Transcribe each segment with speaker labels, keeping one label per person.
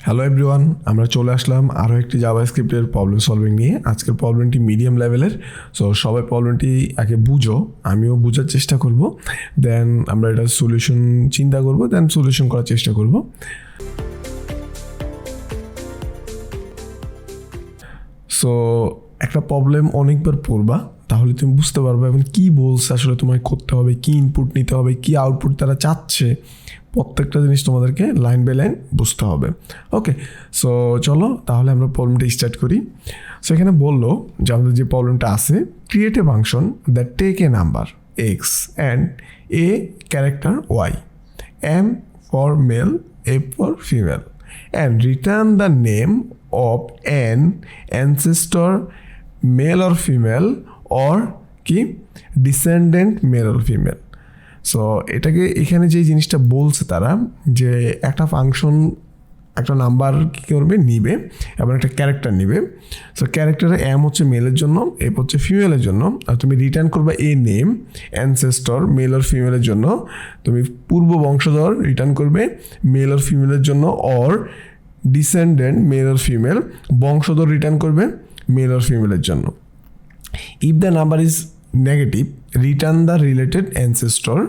Speaker 1: Hello everyone, আমরা চলে আসলাম আরও একটি জাভাস্ক্রিপ্টের প্রবলেম সলভিং নিয়ে। আজকের প্রবলেমটি মিডিয়াম লেভেলের। সো সবাই প্রবলেমটি আগে বুঝো, আমিও বোঝার চেষ্টা করব, দেন আমরা এটা সলিউশন চিন্তা করব, দেন সলিউশন করার চেষ্টা করব। সো একটা প্রবলেম অনেকবার পড়বা, তাহলে তুমি বুঝতে পারবে এবং কী বলছে আসলে তোমায় করতে হবে, কী ইনপুট নিতে হবে, কী আউটপুট তারা চাচ্ছে, প্রত্যেকটা জিনিস তোমাদেরকে লাইন বাই লাইন বুঝতে হবে। ওকে, সো চলো তাহলে আমরা প্রবলেমটা স্টার্ট করি। সো এখানে বললো যে আমাদের যে প্রবলেমটা আছে, create a function that take a number X and a character Y, M for male, F for female, and return the name of an ancestor male or female or কি descendant male or female. So এটাকে এখানে যে জিনিসটা বলছে তারা, যে একটা function একটা নাম্বার কী করবে, নিবে এবং একটা ক্যারেক্টার নিবে। সো ক্যারেক্টারের এম হচ্ছে মেলের জন্য, এফ হচ্ছে ফিমেলের জন্য, আর তুমি রিটার্ন করবে a name ancestor male or ফিমেলের জন্য, তুমি পূর্ব বংশধর রিটার্ন করবে মেল অর ফিমেলের জন্য, or descendant male or female বংশধর রিটার্ন করবে মেল অর ফিমেলের জন্য। If the number is negative return the related ancestor,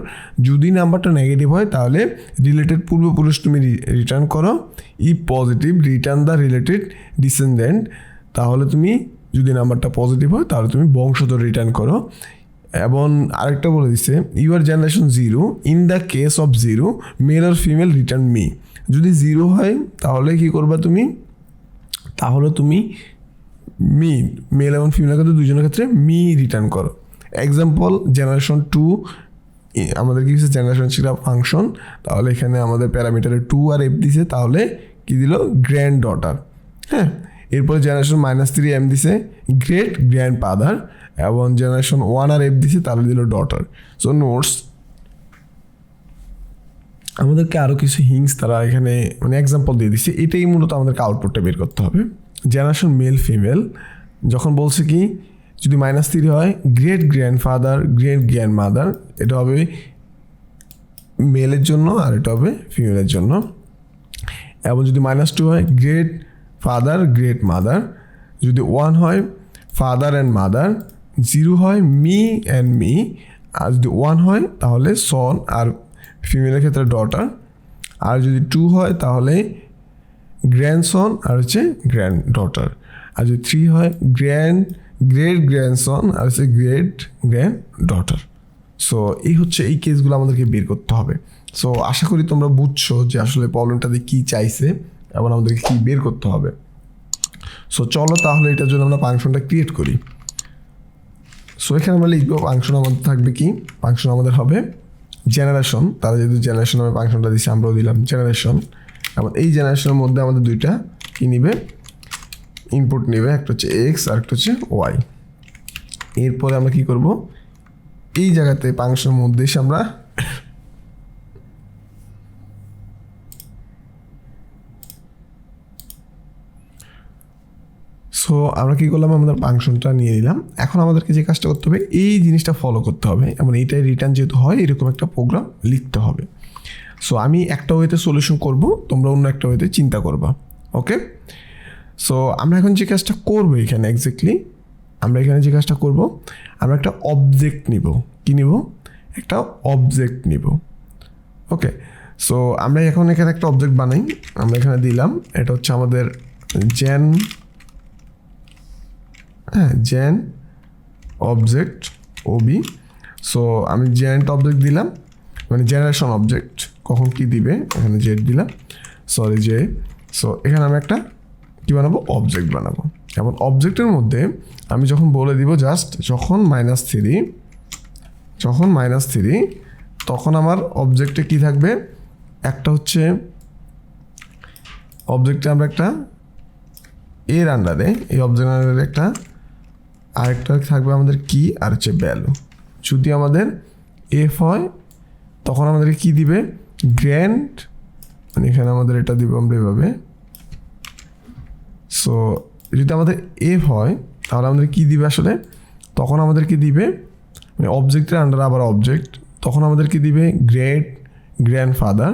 Speaker 1: যদি নাম্বারটা নেগেটিভ হয় তাহলে রিলেটেড পূর্বপুরুষ তুমি রিটার্ন করো। If positive return the related descendant, তাহলে তুমি যদি নাম্বারটা পজিটিভ হয় তাহলে তুমি বংশধর রিটার্ন করো। এবং আরেকটা বলে দিচ্ছে your generation zero, in the case of zero male or female return me, যদি জিরো হয় তাহলে কী করবা তুমি, তাহলে তুমি মি মেল এবং ফিমেলের ক্ষেত্রে দুজনের ক্ষেত্রে মি রিটার্ন করো। এক্সাম্পল জেনারেশন টু, আমাদের কি হচ্ছে জেনারেশন ছিল ফাংশন, তাহলে এখানে আমাদের প্যারামিটারে টু আর এফ দিছে, তাহলে কি দিল গ্র্যান্ড ডটার। হ্যাঁ, এরপরে জেনারেশন -3 এম দিছে গ্রেট গ্র্যান্ড ফাদার, এবং জেনারেশন 1 আর এফ দিছে তাহলে দিল ডটার। সো নোটস আমাদেরকে আরও কিছু হিংস তারা এখানে মানে এক্সাম্পল দিয়ে দিচ্ছে, এটাই মূলত আমাদেরকে আউটপুটটা বের করতে হবে। জেনারেশন মেল ফিমেল যখন বলছে কি যদি -3 হয় great grand father great grand mother, এটা হবে মেলের জন্য আর এটা হবে ফিমেলের জন্য। এবং যদি -2 হয় গ্রেট ফাদার গ্রেট মাদার, যদি 1 হয় ফাদার অ্যান্ড মাদার, 0 হয় মি অ্যান্ড মি, আর যদি 1 হয় তাহলে সন আর ফিমেলের ক্ষেত্রে ডটার, আর যদি 2 হয় তাহলে গ্র্যান্ডসন আর হচ্ছে গ্র্যান্ড ডটার, আর যদি 3 হয় গ্রেট গ্র্যান্ডসন আর হচ্ছে গ্রেট গ্র্যান্ড ডটার। সো এই হচ্ছে এই কেসগুলো আমাদেরকে বের করতে হবে। সো আশা করি তোমরা বুঝছো যে আসলে প্রবলেমটাতে কী চাইছে এবং আমাদেরকে কী বের করতে হবে। সো চলো তাহলে এটার জন্য আমরা ফাংশনটা ক্রিয়েট করি। সো এখানে আমরা লিখবো ফাংশন আমাদের থাকবে কি, ফাংশন আমাদের হবে জেনারেশন, তারা যেহেতু জেনারেশন আমি ফাংশনটা দিচ্ছি আমরাও দিলাম জেনারেশন, এবং এই জেনারেশনের মধ্যে আমাদের দুইটা কী নিবে, ইনপুট নেবে, একটা হচ্ছে এক্স আর একটা হচ্ছে ওয়াই। এরপরে আমরা কী করব, এই জায়গাতে ফাংশনের মধ্যে এসে আমরা সো আমরা কী করলাম, আমাদের ফাংশনটা নিয়ে নিলাম। এখন আমাদেরকে যে কাজটা করতে হবে এই জিনিসটা ফলো করতে হবে, এবং এইটাই রিটার্ন যেহেতু হয় এরকম একটা প্রোগ্রাম লিখতে হবে। সো আমি একটা ওয়েতে সলিউশন করব, তোমরা অন্য একটা ওয়েতে চিন্তা করবা। ওকে, সো আমরা এখন যে কাজটা করবো এখানে এক্স্যাক্টলি আমরা এখানে যে কাজটা করব, আমরা একটা অবজেক্ট নিব। কি নিব? একটা অবজেক্ট নিব। ওকে, সো আমরা এখন এখানে একটা অবজেক্ট বানাই, আমরা এখানে দিলাম এটা হচ্ছে আমাদের জেন অবজেক্ট ওবি। সো আমি জেন্ট অবজেক্ট দিলাম, মানে জেনারেশন অবজেক্ট কখন কি দিবে, এখানে জেড দিলাম, সরি জে। সো এখানে আমি একটা কী বানাবো, অবজেক্ট বানাবো। এবং অবজেক্টের মধ্যে আমি যখন বলে দিব জাস্ট যখন -3 তখন আমার অবজেক্টে কি থাকবে, একটা হচ্ছে অবজেক্টে আমরা একটা এর আন্ডারে, এই অবজেক্ট আন্ডারে একটা আরেকটা থাকবে আমাদের কি আর হচ্ছে ভ্যালু। যদি আমাদের এফ হয় তখন আমাদেরকে কি দিবে, গ্র্যান্ড, মানে এখানে আমাদের এটা দিব আমরা এভাবে। সো যদি আমাদের এফ হয় তাহলে আমাদের কী দিবে আসলে, তখন আমাদেরকে দিবে মানে অবজেক্টের আন্ডার আবার অবজেক্ট, তখন আমাদেরকে দিবে গ্রেট গ্র্যান্ড ফাদার।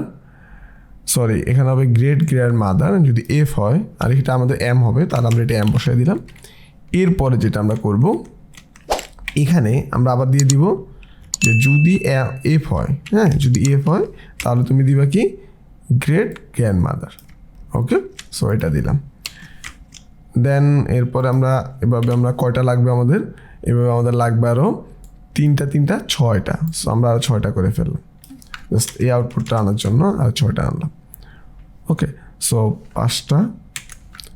Speaker 1: সরি এখানে হবে গ্রেট গ্র্যান্ড মাদার, যদি এফ হয় আর এটা আমাদের এম হবে তাহলে আমরা এটা এম বসাই দিলাম। এরপরে যেটা আমরা করব এখানে আমরা আবার দিয়ে দিব যে যদি এফ হয়, হ্যাঁ যদি এফ হয় তাহলে তুমি দিবা কি গ্রেট গ্র্যান্ড মাদার। ওকে, সো এটা দিলাম। দেন এরপরে আমরা এভাবে আমরা কয়টা লাগবে আমাদের, এভাবে আমাদের লাগবে আরও তিনটা 6টা। সো আমরা আরও 6টা করে ফেললাম, জাস্ট এই আউটপুটটা আনার জন্য আর 6টা আনলাম। ওকে, সো 5টা,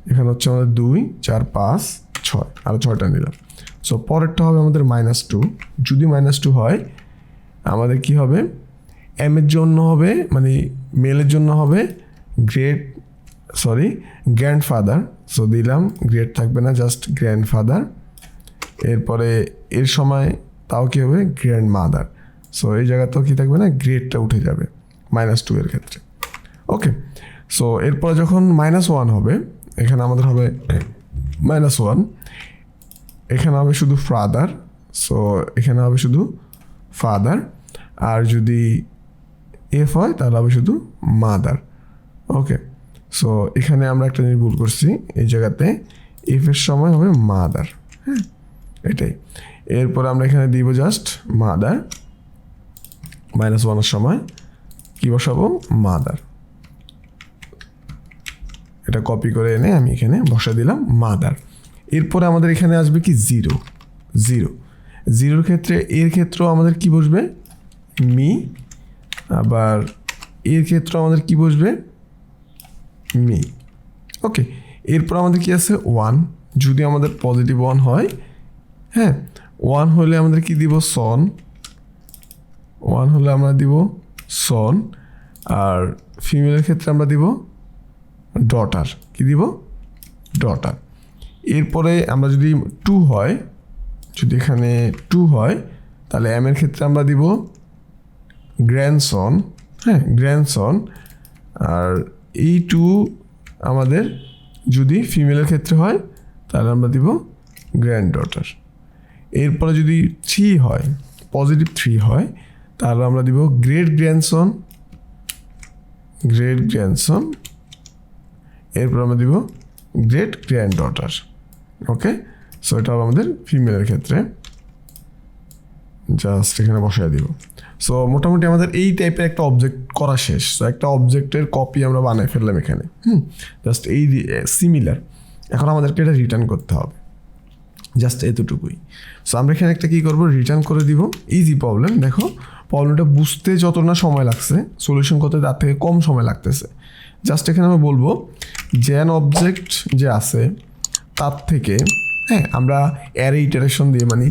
Speaker 1: এখানে হচ্ছে আমাদের 2 4 5 6, আরও 6টা নিলাম। সো পরেরটা হবে আমাদের -2। যদি -2 হয় আমাদের কি হবে, এম এর জন্য হবে মানে মেলের জন্য হবে গ্র্যান্ডফাদার। সো দিলাম, গ্রেট থাকবে না, জাস্ট গ্র্যান্ডফাদার। এরপরে এর সময় তাও কী হবে গ্র্যান্ড মাদার। সো এই জায়গাতেও কী থাকবে না, গ্রেডটা উঠে যাবে -2 এর ক্ষেত্রে। ওকে, সো এরপর যখন -1 হবে এখানে আমাদের হবে -1, এখানে হবে শুধু ফাদার। সো এখানে হবে শুধু ফাদার, আর যদি এফ হয় তাহলে হবে শুধু মাদার। ওকে, সো এখানে আমরা একটা জিনিস ভুল করছি, এই জায়গাতে এফ এর সময় হবে মাদার। হ্যাঁ এটাই, এরপরে আমরা এখানে দিব জাস্ট মাদার, -1 এর সময় কি বসাবো মাদার। এটা কপি করে এনে আমি এখানে বসা দিলাম মাদার। এরপরে আমাদের এখানে আসবে কি জিরোর ক্ষেত্রে, এর ক্ষেত্রেও আমাদের কি বসবে মি, আবার এর ক্ষেত্রেও আমাদের কি বসবে মি। ওকে, এরপর আমাদের কি আছে 1, যদি আমাদের পজিটিভ 1 হয়, হ্যাঁ 1 হলে আমাদের কি দিব সন, 1 হলে আমরা দিব সন, আর ফিমেলের ক্ষেত্রে আমরা দিব ডটার, কি দিব ডটার। এরপরে আমরা যদি 2 হয়, যদি এখানে 2 হয় তাহলে এম এর ক্ষেত্রে আমরা দিব গ্র্যান্ডসন, হ্যাঁ গ্র্যান্ডসন, আর এই 2 আমাদের যদি ফিমেলের ক্ষেত্রে হয় তাহলে আমরা দিব গ্র্যান্ড ডটার। এরপরে যদি 3 হয়, পজিটিভ 3 হয় তাহলে আমরা দিব গ্রেট গ্র্যান্ডসন, এরপর আমরা দিব গ্রেট গ্র্যান্ড ডটার। ওকে, সো এটা হবে আমাদের ফিমেলের ক্ষেত্রে, জাস্ট এখানে বসায় দিব। সো মোটামুটি আমাদের এই টাইপের একটা অবজেক্ট করা শেষ। সো একটা অবজেক্টের কপি আমরা বানিয়ে ফেললাম এখানে, জাস্ট এই সিমিলার। এখন আমাদেরকে এটা রিটার্ন করতে হবে, জাস্ট এতটুকুই। সো আমরা এখানে একটা কী করবো, রিটার্ন করে দিব। ইজি প্রবলেম, দেখো প্রবলেমটা বুঝতে যত না সময় লাগছে সলিউশন করতে তার থেকে কম সময় লাগতেছে। জাস্ট এখানে আমরা বলবো জেন অবজেক্ট যে আছে তার থেকে, হ্যাঁ আমরা অ্যারে ইটারেশন দিয়ে মানে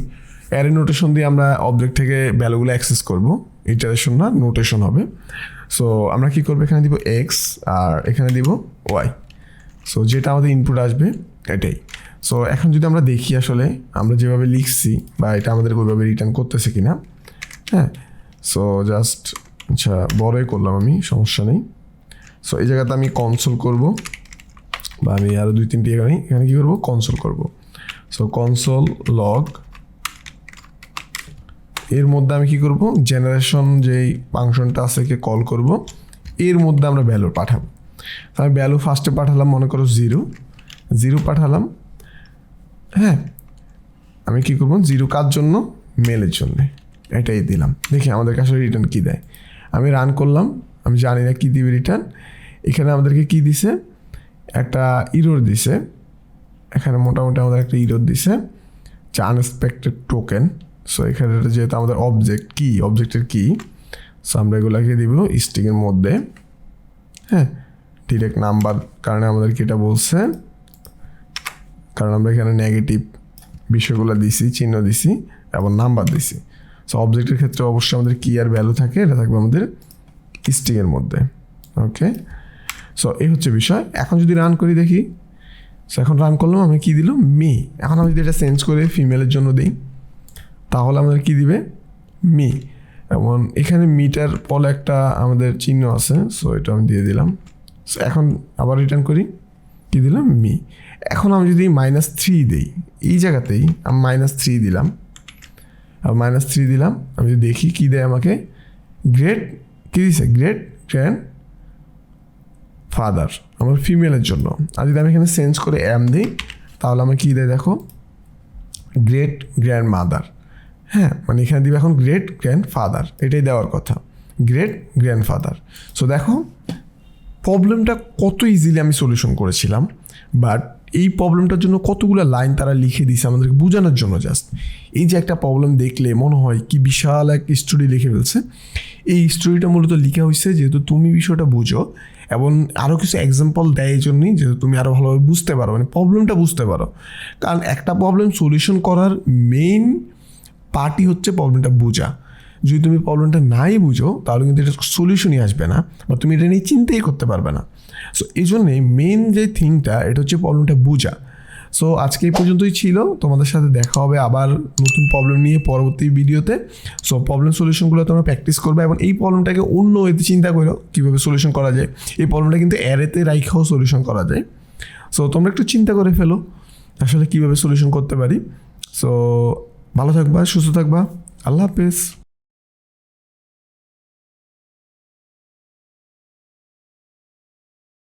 Speaker 1: অ্যারে নোটেশন দিয়ে আমরা অবজেক্ট থেকে ভ্যালুগুলো অ্যাক্সেস করব, ইটারেশন না নোটেশন হবে। সো আমরা কী করবো, এখানে দিব এক্স আর এখানে দিব ওয়াই। সো যেটা আমাদের ইনপুট আসবে এটাই। সো এখন যদি আমরা দেখি আসলে আমরা যেভাবে লিখছি বা এটা আমাদের ওইভাবে রিটার্ন করতেছে কিনা। হ্যাঁ, সো জাস্ট আচ্ছা বড়ই করলাম আমি, সমস্যা নেই। সো এই জায়গাতে আমি কনসোল করব, বা আমি আরও 2-3টি এখানে কী করবো কনসোল করব। সো কনসোল লগ, এর মধ্যে আমি কি করব, জেনারেশন যেই ফাংশনটা আছে কে কল করব, এর মধ্যে আমরা ভ্যালু পাঠাবো। আমি ভ্যালু ফার্স্টে পাঠালাম, মনে করো 0 পাঠালাম। হ্যাঁ, আমি কি করব 0 কার জন্য, মেলের জন্য, এটাই দিলাম। দেখি আমাদেরকে আসলে রিটার্ন কী দেয়। আমি রান করলাম, আমি জানি না কী দিবে রিটার্ন। এখানে আমাদেরকে কি দিছে, একটা ইরর দিছে। এখানে মোটামুটি আমাদের একটা ইরর দিছে, আনএক্সপেক্টেড টোকেন। সো এখানে যেহেতু আমাদের অবজেক্টের কি, সো আমরা এগুলোকে দিব স্ট্রিংয়ের মধ্যে। হ্যাঁ, ডিরেক্ট নাম্বার, কারণে আমাদেরকে এটা বলছে, কারণ আমরা এখানে নেগেটিভ বিষয়গুলো দিছি, চিহ্ন দিছি এবং নাম্বার দিছি। সো অবজেক্টের ক্ষেত্রে অবশ্যই আমাদের কি আর ভ্যালু থাকে, এটা থাকবে আমাদের স্ট্রিংয়ের মধ্যে। ওকে, সো এই হচ্ছে বিষয়। এখন যদি রান করি দেখি, সো এখন রান করলাম, আমি কি দিল মি। এখন আমি যদি এটা চেঞ্জ করে ফিমেলের জন্য দিই তাহলে আমাদের কি দিবে মি, এবং এখানে মিটার পলে একটা আমাদের চিহ্ন আছে। সো এটা আমি দিয়ে দিলাম। সো এখন আবার রিটার্ন করি, কি দিলাম মি। এখন আমি যদি -3 দিই, এই জায়গাতেই আমি -3 দিলাম, আর -3 দিলাম। আমি যদি দেখি কি দেয় আমাকে, গ্রেট কি দিছে, গ্রেট গ্র্যান্ড ফাদার আমার ফিমেলের জন্য। আর যদি আমি এখানে চেঞ্জ করে এম দিই তাহলে আমার কী দেয় দেখো, গ্রেট গ্র্যান্ড মাদার। হ্যাঁ, মানে এখানে দিবে এখন গ্রেট গ্র্যান্ড ফাদার, এটাই দেওয়ার কথা, গ্রেট গ্র্যান্ড ফাদার। সো দেখো প্রবলেমটা কত ইজিলি আমি সলিউশন করেছিলাম, বাট এই প্রবলেমটার জন্য কতগুলো লাইন তারা লিখে দিয়েছে আমাদেরকে বোঝানোর জন্য। জাস্ট এই যে একটা প্রবলেম দেখলে মনে হয় কি বিশাল এক স্টোরি লিখে ফেলছে, এই স্টোরিটা মূলত লেখা হয়েছে যেহেতু তুমি বিষয়টা বুঝো এবং আরও কিছু এক্সাম্পল দেয় এই জন্যই যেহেতু তুমি আরও ভালোভাবে বুঝতে পারো, মানে প্রবলেমটা বুঝতে পারো। কারণ একটা প্রবলেম সলিউশন করার মেইন পার্টই হচ্ছে প্রবলেমটা বোঝা। যদি তুমি প্রবলেমটা নাই বুঝো তাহলে কিন্তু এটা সলিউশনই আসবে না, বা তুমি এটা নিয়ে চিন্তাই করতে পারবে না। সো এই জন্যে মেইন যে থিংটা এটা হচ্ছে প্রবলেমটা বোঝা। সো আজকে এই পর্যন্তই ছিল, তোমাদের সাথে দেখা হবে আবার নতুন প্রবলেম নিয়ে পরবর্তী ভিডিওতে। সো প্রবলেম সলিউশনগুলো তোমরা প্র্যাকটিস করবে এবং এই প্রবলেমটাকে অন্য এতে চিন্তা করো কীভাবে সলিউশন করা যায়। এই প্রবলেমটা কিন্তু অ্যারেতে রাইখাও সলিউশন করা যায়। সো তোমরা একটু চিন্তা করে ফেলো আসলে কীভাবে সলিউশন করতে পারি। সো ভালো থাকবা, সুস্থ থাকবা, আল্লাহ হাফেজ।